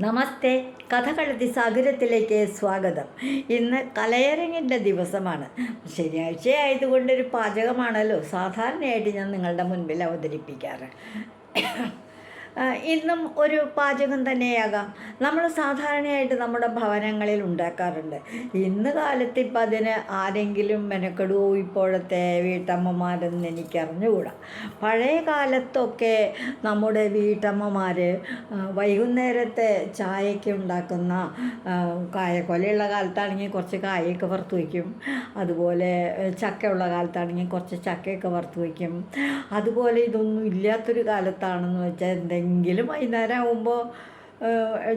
നമസ്തേ. കഥകളി സാഗരത്തിലേക്ക് സ്വാഗതം. ഇന്ന് കലയരങ്ങിൻ്റെ ദിവസമാണ്. ശനിയാഴ്ച ആയതുകൊണ്ടൊരു പാചകമാണല്ലോ സാധാരണയായിട്ട് ഞാൻ നിങ്ങളുടെ മുൻപിൽ അവതരിപ്പിക്കാറ്. ഇന്നും ഒരു പാചകം തന്നെയാകാം. നമ്മൾ സാധാരണയായിട്ട് നമ്മുടെ ഭവനങ്ങളിൽ ഉണ്ടാക്കാറുണ്ട്. ഇന്ന് കാലത്ത് ഇപ്പം അതിന് ആരെങ്കിലും മെനക്കെടുവോ ഇപ്പോഴത്തെ വീട്ടമ്മമാരെന്ന് എനിക്കറിഞ്ഞുകൂടാ. പഴയ കാലത്തൊക്കെ നമ്മുടെ വീട്ടമ്മമാർ വൈകുന്നേരത്തെ ചായയ്ക്ക് ഉണ്ടാക്കുന്ന കായക്കൊലയുള്ള കാലത്താണെങ്കിൽ കുറച്ച് കായൊക്കെ വറുത്ത് വയ്ക്കും. അതുപോലെ ചക്കയുള്ള കാലത്താണെങ്കിൽ കുറച്ച് ചക്കയൊക്കെ വറുത്ത് വയ്ക്കും. അതുപോലെ ഇതൊന്നും ഇല്ലാത്തൊരു കാലത്താണെന്ന് വെച്ചാൽ എന്തെങ്കിലും വൈകുന്നേരം ആകുമ്പോൾ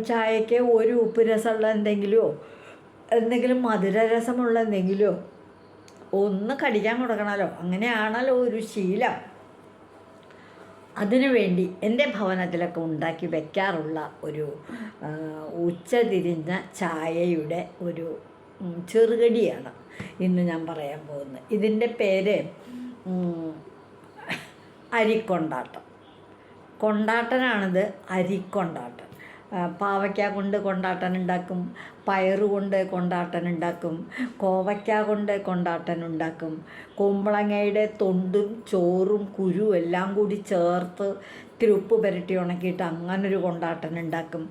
ചായയ്ക്ക് ഒരു ഉപ്പ് രസമുള്ള എന്തെങ്കിലും മധുരരസമുള്ള എന്തെങ്കിലുമോ ഒന്ന് കടിക്കാൻ കൊടുക്കണമല്ലോ. അങ്ങനെയാണല്ലോ ഒരു ശീലം. അതിനുവേണ്ടി എൻ്റെ ഭവനത്തിലൊക്കെ ഉണ്ടാക്കി വയ്ക്കാറുള്ള ഒരു ഉച്ചതിരിഞ്ഞ ചായയുടെ ഒരു ചെറുകടിയാണ് ഇന്ന് ഞാൻ പറയാൻ പോകുന്നത്. ഇതിൻ്റെ പേര് അരിക്കൊണ്ടാട്ടം. കൊണ്ടാട്ടനാണിത്, അരിക്കൊണ്ടാട്ടൻ. പാവയ്ക്ക കൊണ്ട് കൊണ്ടാട്ടൻ ഉണ്ടാക്കും, പയറുകൊണ്ട് കൊണ്ടാട്ടൻ ഉണ്ടാക്കും, കോവയ്ക്ക കൊണ്ട് കൊണ്ടാട്ടൻ ഉണ്ടാക്കും, കുമ്പളങ്ങയുടെ തൊണ്ടും ചോറും കുരുവും എല്ലാം കൂടി ചേർത്ത് ഇത്തിരി ഉപ്പ് പുരട്ടി ഉണക്കിയിട്ട് അങ്ങനൊരു കൊണ്ടാട്ടൻ ഉണ്ടാക്കും.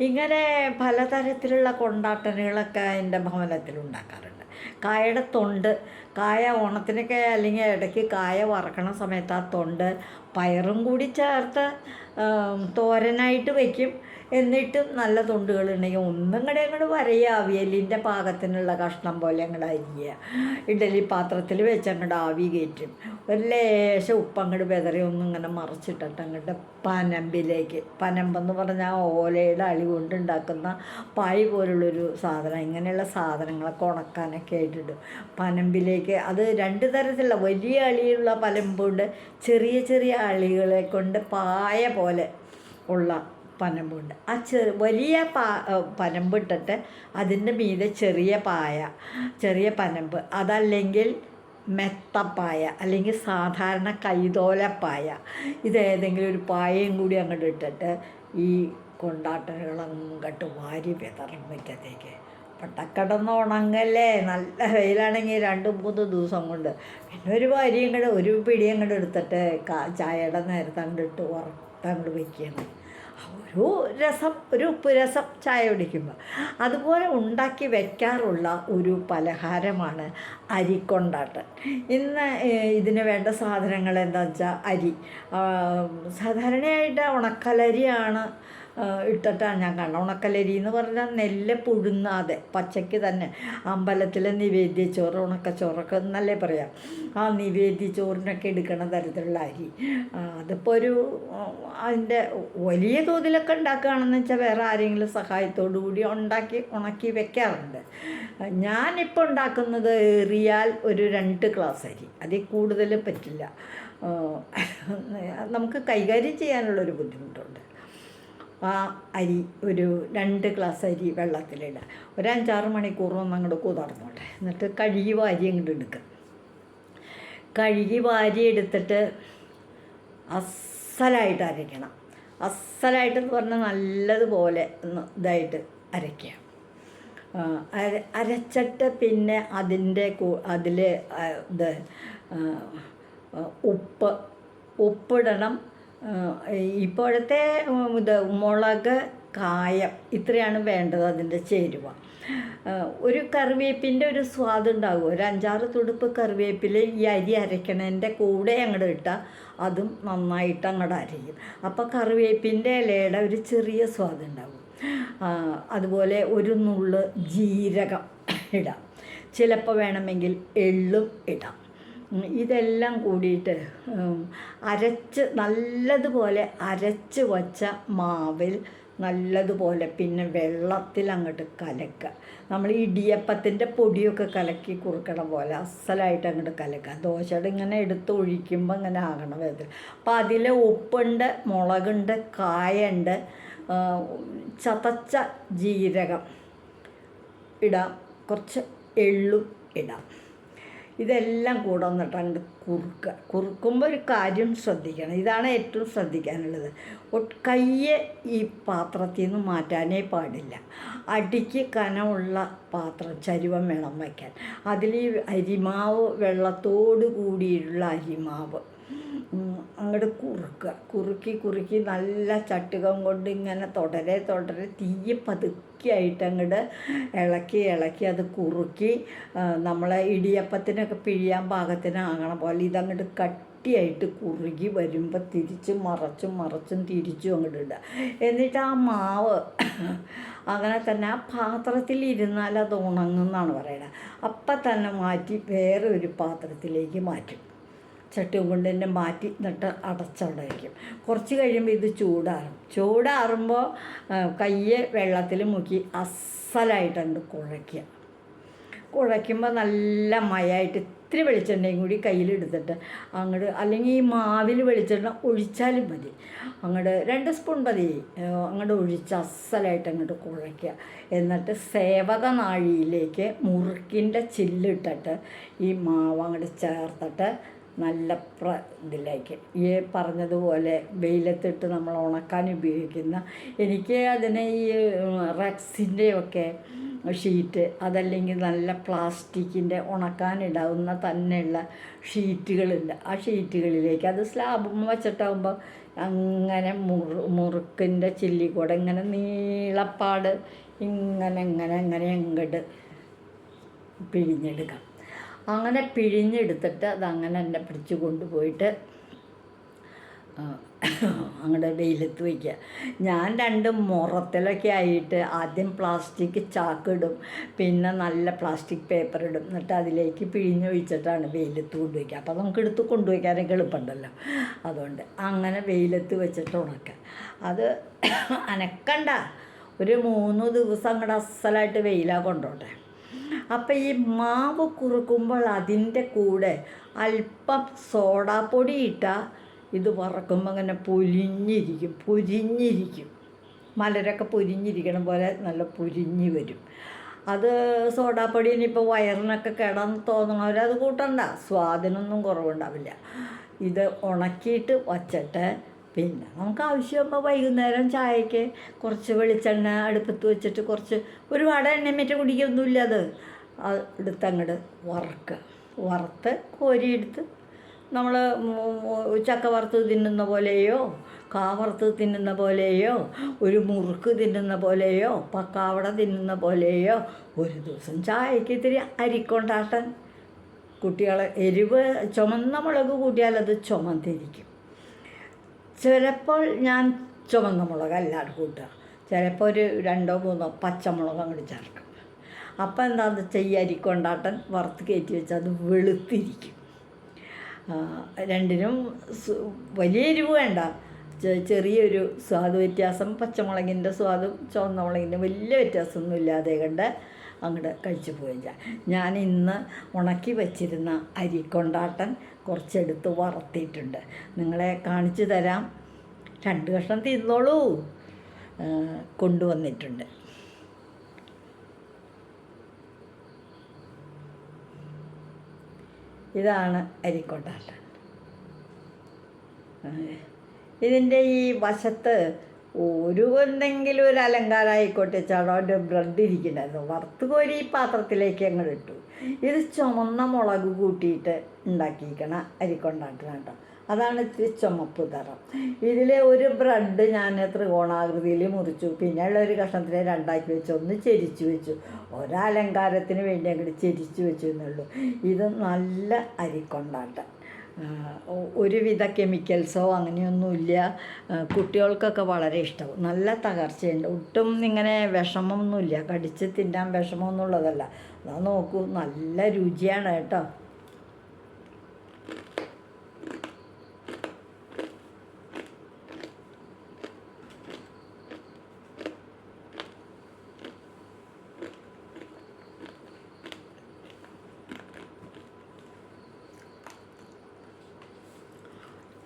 ഇങ്ങനെ പലതരത്തിലുള്ള കൊണ്ടാട്ടനുകളൊക്കെ എൻ്റെ ഭവനത്തിൽ ഉണ്ടാക്കാറുണ്ട്. കായയുടെ തൊണ്ട്, കായ ഓണത്തിനൊക്കെ അല്ലെങ്കിൽ ഇടയ്ക്ക് കായ വറക്കണ സമയത്ത് ആ തൊണ്ട് പയറും കൂടി ചേർത്ത് തോരനായിട്ട് വയ്ക്കും. എന്നിട്ടും നല്ല തൊണ്ടുകളുണ്ടെങ്കിൽ ഒന്നും കൂടെ അങ്ങോട്ട് വരയുക, അവിയലിൻ്റെ പാകത്തിനുള്ള കഷ്ണം പോലെ അങ്ങോട്ട് അരിയുക, ഇഡലി പാത്രത്തിൽ വെച്ച് അങ്ങോട്ട് ആവി കയറ്റും. ഒരു ലേശം ഉപ്പങ്ങോട്ട് വെതറി ഒന്നും ഇങ്ങനെ മറിച്ചിട്ടിട്ട് അങ്ങോട്ട് പനമ്പിലേക്ക്, പനമ്പെന്ന് പറഞ്ഞാൽ ഓലയുടെ അളി കൊണ്ടുണ്ടാക്കുന്ന പായ് പോലുള്ളൊരു സാധനം. ഇങ്ങനെയുള്ള സാധനങ്ങളൊക്കെ ഉണക്കാനൊക്കെ ആയിട്ടിടും പനമ്പിലേക്ക്. അത് രണ്ട് തരത്തിലുള്ള വലിയ അളിയുള്ള പനമ്പുണ്ട്, ചെറിയ ചെറിയ അളികളെ കൊണ്ട് പായ പോലെ ഉള്ള പനമ്പുണ്ട്. ആ വലിയ പനമ്പിട്ടിട്ട് അതിൻ്റെ മീതെ ചെറിയ പനമ്പ്, അതല്ലെങ്കിൽ മെത്തപ്പായ അല്ലെങ്കിൽ സാധാരണ കൈതോലപ്പായ, ഇതേതെങ്കിലും ഒരു പായയും കൂടി അങ്ങോട്ട് ഇട്ടിട്ട് ഈ കൊണ്ടാട്ടനുകളങ്ങോട്ട് വാരി വിതറും മുറ്റത്തേക്ക്. പട്ടക്കടന്ന് ഉണങ്ങല്ലേ, നല്ല വെയിലാണെങ്കിൽ 2-3 ദിവസം കൊണ്ട്. പിന്നെ ഒരു ഒരു പിടി അങ്ങോട്ട് എടുത്തിട്ട് ചായയുടെ നേരത്തെ അങ്ങോട്ട് വറുത്തങ്ങോട്ട് വയ്ക്കണം. ഒരു ഉപ്പ് രസം ചായ കുടിക്കുമ്പോൾ അതുപോലെ ഉണ്ടാക്കി വയ്ക്കാറുള്ള ഒരു പലഹാരമാണ് അരിക്കൊണ്ടാട്ടൻ. ഇന്ന് ഇതിന് വേണ്ട സാധനങ്ങൾ എന്താണെന്ന് വെച്ചാൽ അരി സാധാരണയായിട്ട് ഉണക്കലരിയാണ് ഇട്ടിട്ടാണ് ഞാൻ കാണുന്നത്. ഉണക്കലരി എന്ന് പറഞ്ഞാൽ നെല്ല് പുഴുങ്ങാതെ പച്ചയ്ക്ക് തന്നെ അമ്പലത്തിലെ നിവേദ്യച്ചോറ്, ഉണക്കച്ചോറൊക്കെ എന്നല്ലേ പറയാം, ആ നിവേദ്യച്ചോറിനൊക്കെ എടുക്കുന്ന തരത്തിലുള്ള അരി. അതിപ്പോൾ അതിൻ്റെ വലിയ തോതിലൊക്കെ ഉണ്ടാക്കുകയാണെന്ന് വെച്ചാൽ വേറെ ആരെങ്കിലും സഹായത്തോടു കൂടി ഉണക്കി വെക്കാറുണ്ട്. ഞാനിപ്പോൾ ഉണ്ടാക്കുന്നത് ഏറിയാൽ ഒരു 2 ഗ്ലാസ് അരി, അതിൽ കൂടുതൽ പറ്റില്ല. നമുക്ക് കൈകാര്യം ചെയ്യാനുള്ളൊരു ബുദ്ധിമുട്ടുണ്ട്. ആ അരി ഒരു 2 ഗ്ലാസ് അരി വെള്ളത്തിലിടുക, ഒരു 5-6 മണിക്കൂറൊന്നും അങ്ങോട്ട് കുതിർന്നോട്ടെ. എന്നിട്ട് കഴുകി വാരി അങ്ങോട്ട് എടുക്കുക. കഴുകി വാരി എടുത്തിട്ട് അസ്സലായിട്ട് അരയ്ക്കണം. അസ്സലായിട്ടെന്ന് പറഞ്ഞാൽ നല്ലതുപോലെ ഇതായിട്ട് അരയ്ക്കുക. അരച്ചിട്ട് പിന്നെ അതിൽ ഉപ്പിടണം. ഇപ്പോഴത്തെ മുളക്, കായം ഇത്രയാണ് വേണ്ടത് അതിൻ്റെ ചേരുവ. ഒരു കറിവേപ്പിൻ്റെ ഒരു സ്വാദുണ്ടാകും. ഒരു 5-6 തുടുപ്പ് കറിവേപ്പില ഈ അരി അരയ്ക്കണതിൻ്റെ കൂടെ അങ്ങോട്ട് ഇട്ടാൽ അതും നന്നായിട്ട് അങ്ങോട്ട് അരയും. അപ്പോൾ കറിവേപ്പിൻ്റെ ഇലയുടെ ഒരു ചെറിയ സ്വാദുണ്ടാകും. അതുപോലെ ഒരു നുള്ള് ജീരകം ഇടാം, ചിലപ്പോൾ വേണമെങ്കിൽ എള്ളും ഇടാം. ഇതെല്ലാം കൂടിയിട്ട് നല്ലതുപോലെ അരച്ച് വച്ച മാവിൽ നല്ലതുപോലെ പിന്നെ വെള്ളത്തിൽ അങ്ങോട്ട് കലക്കുക. നമ്മൾ ഇടിയപ്പത്തിൻ്റെ പൊടിയൊക്കെ കലക്കി കുറുക്കണ പോലെ അസലായിട്ട് അങ്ങോട്ട് കലക്കുക. ദോശയുടെ ഇങ്ങനെ എടുത്ത് ഒഴിക്കുമ്പോൾ ഇങ്ങനെ ആകണം വിധത്തിൽ. അപ്പോൾ അതിൽ ഉപ്പുണ്ട്, മുളകുണ്ട്, കായുണ്ട്, ചതച്ച ജീരകം ഇടാം, കുറച്ച് എള്ളും ഇടാം. ഇതെല്ലാം കൂടെ വന്നിട്ട് അങ്ങോട്ട് കുറുക്കുമ്പോൾ ഒരു കാര്യം ശ്രദ്ധിക്കണം. ഇതാണ് ഏറ്റവും ശ്രദ്ധിക്കാനുള്ളത്. കയ്യെ ഈ പാത്രത്തിൽ നിന്ന് മാറ്റാനേ പാടില്ല. അടിക്ക് കനമുള്ള പാത്രം ചരുവം വേണം വയ്ക്കാൻ. അതിൽ ഈ അരിമാവ് വെള്ളത്തോട് കൂടിയുള്ള അരിമാവ് അങ്ങോട്ട് കുറുക്കി നല്ല ചട്ടുകം കൊണ്ട് ഇങ്ങനെ തുടരെ തീയെ പതുക്കിയായിട്ട് അങ്ങോട്ട് ഇളക്കി അത് കുറുക്കി നമ്മളെ ഇടിയപ്പത്തിനൊക്കെ പിഴിയാൻ പാകത്തിനാകണ പോലെ ഇതങ്ങോട്ട് കട്ടിയായിട്ട് കുറുകി വരുമ്പോൾ തിരിച്ചും മറച്ചും തിരിച്ചും അങ്ങോട്ട് ഇടുക. എന്നിട്ട് ആ മാവ് അങ്ങനെ തന്നെ ആ പാത്രത്തിൽ ഇരുന്നാൽ അത് ഉണങ്ങുമെന്നാണ് പറയുന്നത്. അപ്പം തന്നെ മാറ്റി വേറെ ഒരു പാത്രത്തിലേക്ക് മാറ്റും. ചട്ടിയും കൊണ്ട് തന്നെ മാറ്റി എന്നിട്ട് അടച്ചവിടെ വയ്ക്കും. കുറച്ച് കഴിയുമ്പോൾ ഇത് ചൂടാറുമ്പോൾ കയ്യെ വെള്ളത്തിൽ മുക്കി അസലായിട്ടുണ്ട് കുഴയ്ക്കുമ്പോൾ നല്ല മയമായിട്ട് ഇത്തിരി വെളിച്ചെണ്ണയും കൂടി കയ്യിലെടുത്തിട്ട് അങ്ങോട്ട്, അല്ലെങ്കിൽ ഈ മാവിൽ വെളിച്ചെണ്ണ ഒഴിച്ചാലും മതി, അങ്ങോട്ട് 2 സ്പൂൺ മതി, അങ്ങോട്ട് ഒഴിച്ച് അസലായിട്ട് അങ്ങോട്ട് കുഴയ്ക്കുക. എന്നിട്ട് സേവക നാഴിയിലേക്ക് മുറുക്കിൻ്റെ ചില്ലിട്ടിട്ട് ഈ മാവ് അങ്ങോട്ട് ചേർത്തിട്ട് നല്ല ഇതിലേക്ക് ഈ പറഞ്ഞതുപോലെ വെയിലത്തിട്ട് നമ്മൾ ഉണക്കാൻ ഉപയോഗിക്കുന്ന, എനിക്ക് അതിന് ഈ റെക്സിൻ്റെയൊക്കെ ഷീറ്റ്, അതല്ലെങ്കിൽ നല്ല പ്ലാസ്റ്റിക്കിൻ്റെ ഉണക്കാനിടാവുന്ന തന്നെയുള്ള ഷീറ്റുകളുണ്ട്. ആ ഷീറ്റുകളിലേക്ക് അത് സ്ലാബും വെച്ചിട്ടാകുമ്പോൾ അങ്ങനെ മുറുക്കിൻ്റെ ചില്ലിക്കൂടെ ഇങ്ങനെ നീളപ്പാട് ഇങ്ങനെ അങ്ങോട്ട് പിഴിഞ്ഞെടുക്കാം. അങ്ങനെ പിഴിഞ്ഞെടുത്തിട്ട് അതങ്ങനെ തന്നെ പിടിച്ച് കൊണ്ടുപോയിട്ട് അങ്ങോട്ട് വെയിലത്ത് വയ്ക്കുക. ഞാൻ 2 മുറത്തിലൊക്കെ ആയിട്ട് ആദ്യം പ്ലാസ്റ്റിക് ചാക്കിടും, പിന്നെ നല്ല പ്ലാസ്റ്റിക് പേപ്പർ ഇടും, എന്നിട്ട് അതിലേക്ക് പിഴിഞ്ഞൊഴിച്ചിട്ടാണ് വെയിലത്ത് കൊണ്ടുവയ്ക്കുക. അപ്പോൾ നമുക്ക് എടുത്ത് കൊണ്ടുവയ്ക്കാനൊക്കെ എളുപ്പമുണ്ടല്ലോ. അതുകൊണ്ട് അങ്ങനെ വെയിലത്ത് വെച്ചിട്ട് ഉണക്കുക. അത് അനക്കണ്ട, ഒരു 3 ദിവസം അങ്ങോട്ട് അസലായിട്ട് വെയിലാണ് കൊണ്ടോട്ടെ. അപ്പം ഈ മാവ് കുറുക്കുമ്പോൾ അതിൻ്റെ കൂടെ അല്പം സോഡാപ്പൊടി ഇട്ടാൽ ഇത് വറക്കുമ്പോൾ അങ്ങനെ പൊരിഞ്ഞിരിക്കും. മലരൊക്കെ പൊരിഞ്ഞിരിക്കണ പോലെ നല്ല പൊരിഞ്ഞ് വരും. അത് സോഡാപ്പൊടി ഇനിയിപ്പോൾ വയറിനൊക്കെ കിടന്ന് തോന്നണവരത് കൂട്ടണ്ട, സ്വാദിനൊന്നും കുറവുണ്ടാവില്ല. ഇത് ഉണക്കിയിട്ട് വച്ചിട്ട് പിന്നെ നമുക്ക് ആവശ്യമാകുമ്പോൾ വൈകുന്നേരം ചായക്ക് കുറച്ച് വെളിച്ചെണ്ണ അടുപ്പത്ത് വെച്ചിട്ട് ഒരുപാട് എണ്ണമേറ്റ കുടിക്കൊന്നുമില്ല. അത് എടുത്തങ്ങോട്ട് വറുത്ത് കോരിയെടുത്ത് നമ്മൾ ചക്ക വറുത്ത് തിന്നുന്ന പോലെയോ വറുത്ത് തിന്നുന്ന പോലെയോ ഒരു മുറുക്ക് തിന്നുന്ന പോലെയോ പക്കാവട തിന്നുന്ന പോലെയോ ഒരു ദിവസം ചായക്ക് ഇത്തിരി അരിക്കൊണ്ടാട്ടൻ. കുട്ടികളെ എരിവ് ചുമന്ന മുളക് കൂട്ടിയാലത് ചുമന്നിരിക്കും. ചിലപ്പോൾ ഞാൻ ചുവന്ന മുളക് അല്ലാതെ കൂട്ടുക, ചിലപ്പോൾ ഒരു 2-3 പച്ചമുളക് അങ്ങോട്ട് ചേർക്കും. അപ്പം എന്താണെന്ന് വെച്ചാൽ ഈ അരിക്കൊണ്ടാട്ടൻ വറുത്ത് കയറ്റി വെച്ചാൽ അത് വെളുത്തിരിക്കും. രണ്ടിനും വലിയ എരിവ് വേണ്ട, ചെറിയൊരു സ്വാദ് വ്യത്യാസം, പച്ചമുളകിൻ്റെ സ്വാദും ചുവന്ന മുളകിൻ്റെ വലിയ വ്യത്യാസമൊന്നും ഇല്ലാതെ കണ്ട് അങ്ങോട്ട് കഴിച്ചു പോയില്ല. ഞാൻ ഇന്ന് ഉണക്കി വച്ചിരുന്ന അരിക്കൊണ്ടാട്ടൻ കുറച്ചെടുത്ത് വറുത്തിട്ടുണ്ട്, നിങ്ങളെ കാണിച്ചു തരാം. 2 കഷ്ണം തിന്നോളൂ. കൊണ്ടുവന്നിട്ടുണ്ട്. ഇതാണ് അരിക്കൊണ്ടാട്ടൻ. ഇതിൻ്റെ ഈ വശത്ത് എന്തെങ്കിലും ഒരു അലങ്കാരമായിക്കോട്ടെ ചടോൻ്റെ ബ്രെഡ് ഇരിക്കണ്ടായിരുന്നു, വറുത്ത് കോരി ഈ പാത്രത്തിലേക്ക് അങ്ങോട്ട് ഇട്ടു. ഇത് ചുമന്ന മുളക് കൂട്ടിയിട്ട് ഉണ്ടാക്കിയിരിക്കണ അരിക്കൊണ്ടാട്ടൻ കേട്ടോ. അതാണ് ഇത്തിരി ചുമപ്പ് നിറം. ഇതിലെ ഒരു ബ്രെഡ് ഞാൻ ത്രികോണാകൃതിയിൽ മുറിച്ചു, പിന്നെ ഉള്ള ഒരു കഷ്ണത്തിനെ 2ആക്കി വെച്ചു, ഒന്ന് ചെരിച്ചു വെച്ചു, ഒരലങ്കാരത്തിന് വേണ്ടി അങ്ങോട്ട് ചെരിച്ചു വെച്ചു എന്നുള്ളൂ. ഇത് നല്ല അരിക്കൊണ്ടാട്ടൻ. ഒരുവിധ കെമിക്കൽസോ അങ്ങനെയൊന്നുമില്ല. കുട്ടികൾക്കൊക്കെ വളരെ ഇഷ്ടവും. നല്ല തകർച്ചയുണ്ട്, ഒട്ടും ഇങ്ങനെ വിഷമമൊന്നുമില്ല, കടിച്ച് തിന്നാൻ വിഷമമൊന്നുമുള്ളതല്ല. അതാ നോക്കൂ, നല്ല രുചിയാണ് കേട്ടോ.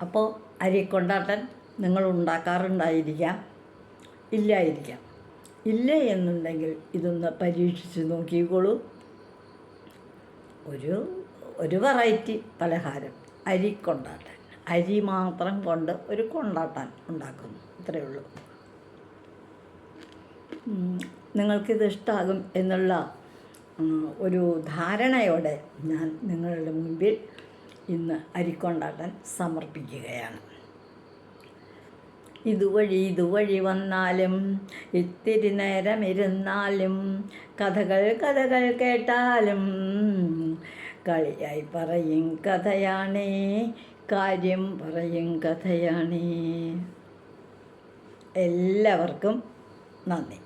അപ്പോൾ അരിക്കൊണ്ടാട്ടൻ നിങ്ങൾ ഉണ്ടാക്കാറുണ്ടായിരിക്കാം, ഇല്ലായിരിക്കാം. ഇല്ല എന്നുണ്ടെങ്കിൽ ഇതൊന്ന് പരീക്ഷിച്ച് നോക്കിക്കോളൂ. ഒരു ഒരു വെറൈറ്റി പലഹാരം അരിക്കൊണ്ടാട്ടൻ. അരി മാത്രം കൊണ്ട് ഒരു കൊണ്ടാട്ടൻ ഉണ്ടാക്കുന്നു. ഇത്രയേ ഉള്ളൂ. നിങ്ങൾക്കിത് ഇഷ്ടമാകും എന്നുള്ള ഒരു ധാരണയോടെ ഞാൻ നിങ്ങളുടെ മുൻപിൽ ഇന്ന് അരിക്കൊണ്ടാട്ടൻ സമർപ്പിക്കുകയാണ്. ഇതുവഴി വന്നാലും ഇത്തിരി നേരം ഇരുന്നാലും കഥകൾ കേട്ടാലും കളിയായി പറയും കഥയാണേ, കാര്യം പറയും കഥയാണേ. എല്ലാവർക്കും നന്ദി.